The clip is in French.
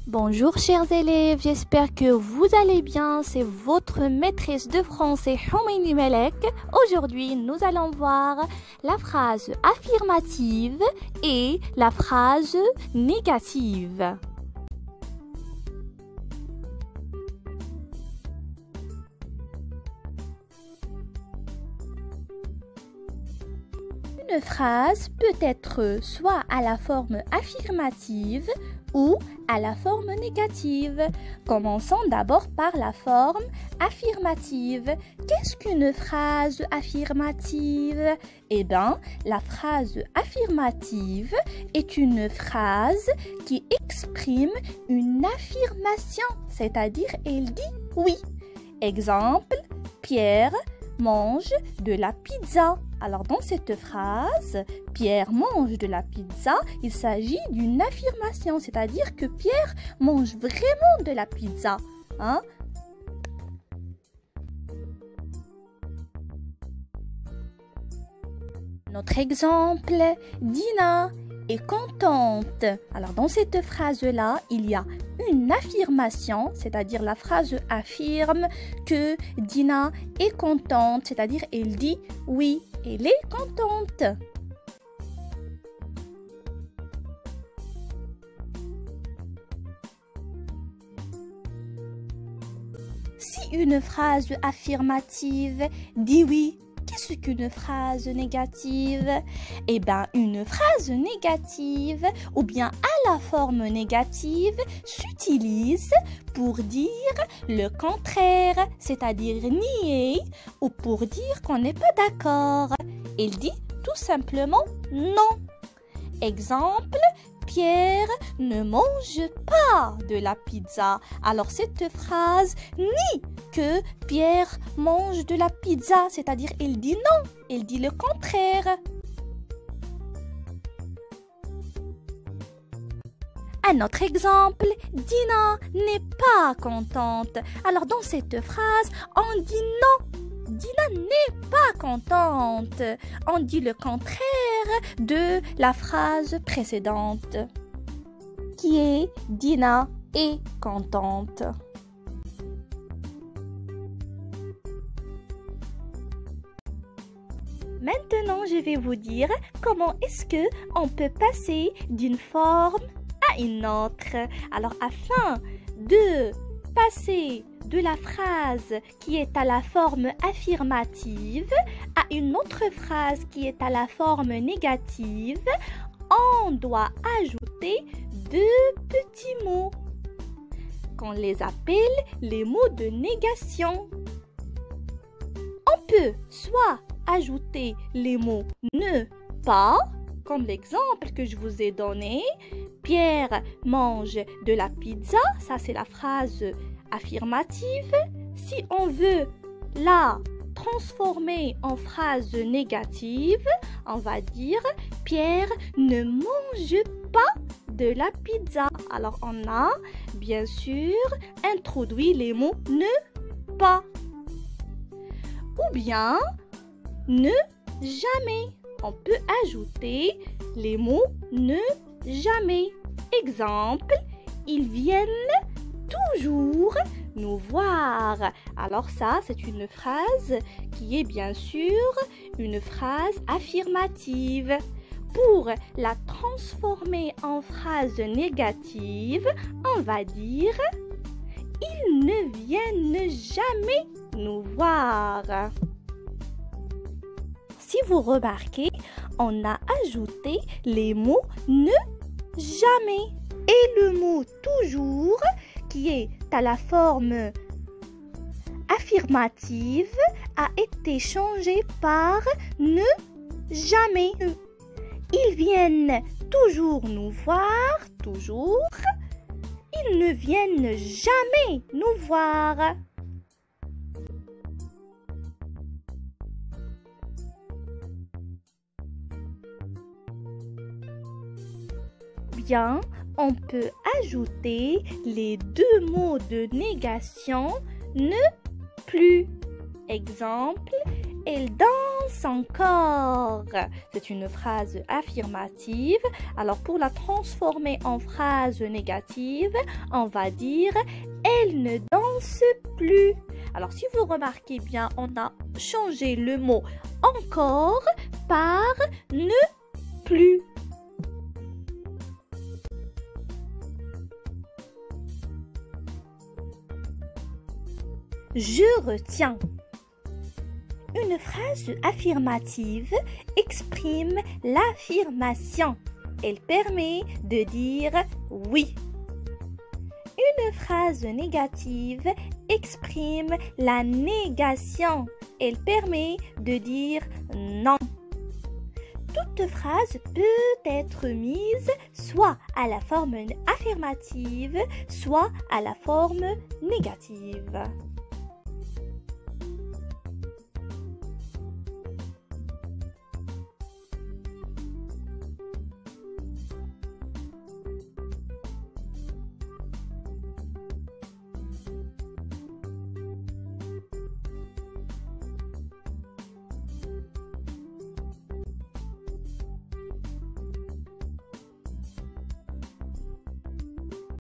Bonjour chers élèves, j'espère que vous allez bien. C'est votre maîtresse de français Houmeini Melek. Aujourd'hui, nous allons voir la phrase affirmative et la phrase négative. Une phrase peut être soit à la forme affirmative ou à la forme négative. Commençons d'abord par la forme affirmative. Qu'est-ce qu'une phrase affirmative? Eh bien, la phrase affirmative est une phrase qui exprime une affirmation, c'est-à-dire elle dit oui. Exemple, Pierre mange de la pizza. Alors dans cette phrase, Pierre mange de la pizza, il s'agit d'une affirmation, c'est-à-dire que Pierre mange vraiment de la pizza. Hein? Notre exemple, Dina est contente. Alors dans cette phrase-là, il y a une affirmation, c'est-à-dire la phrase affirme que Dina est contente, c'est-à-dire elle dit oui, elle est contente. Si une phrase affirmative dit oui, qu'est-ce qu'une phrase négative? Eh bien, une phrase négative ou bien à la forme négative s'utilise pour dire le contraire, c'est-à-dire nier ou pour dire qu'on n'est pas d'accord. Il dit tout simplement non. Exemple, Pierre ne mange pas de la pizza. Alors cette phrase nie que Pierre mange de la pizza, c'est-à-dire il dit non, il dit le contraire. Un autre exemple, Dina n'est pas contente. Alors dans cette phrase, on dit non. Dina n'est pas contente. On dit le contraire de la phrase précédente, qui est Dina est contente. Maintenant, je vais vous dire comment est-ce que on peut passer d'une forme à une autre. Alors, afin de passer de la phrase qui est à la forme affirmative à une autre phrase qui est à la forme négative, on doit ajouter deux petits mots qu'on les appelle les mots de négation. On peut soit ajouter les mots ne pas, comme l'exemple que je vous ai donné. Pierre mange de la pizza, ça c'est la phrase affirmative. Si on veut la transformer en phrase négative, on va dire Pierre ne mange pas de la pizza. Alors on a bien sûr introduit les mots ne pas. Ou bien ne jamais. On peut ajouter les mots ne jamais. Exemple, ils viennent toujours nous voir. Alors ça, c'est une phrase qui est bien sûr une phrase affirmative. Pour la transformer en phrase négative, on va dire ils ne viennent jamais nous voir. Si vous remarquez, on a ajouté les mots ne jamais et le mot toujours qui est à la forme affirmative a été changé par ne jamais. Ils viennent toujours nous voir, toujours. Ils ne viennent jamais nous voir. bien, on peut ajouter les deux mots de négation ne plus. Exemple, elle danse encore. C'est une phrase affirmative. Alors pour la transformer en phrase négative, on va dire elle ne danse plus. Alors si vous remarquez bien, on a changé le mot encore par ne plus. Je retiens. Une phrase affirmative exprime l'affirmation. Elle permet de dire oui. Une phrase négative exprime la négation. Elle permet de dire non. Toute phrase peut être mise soit à la forme affirmative, soit à la forme négative.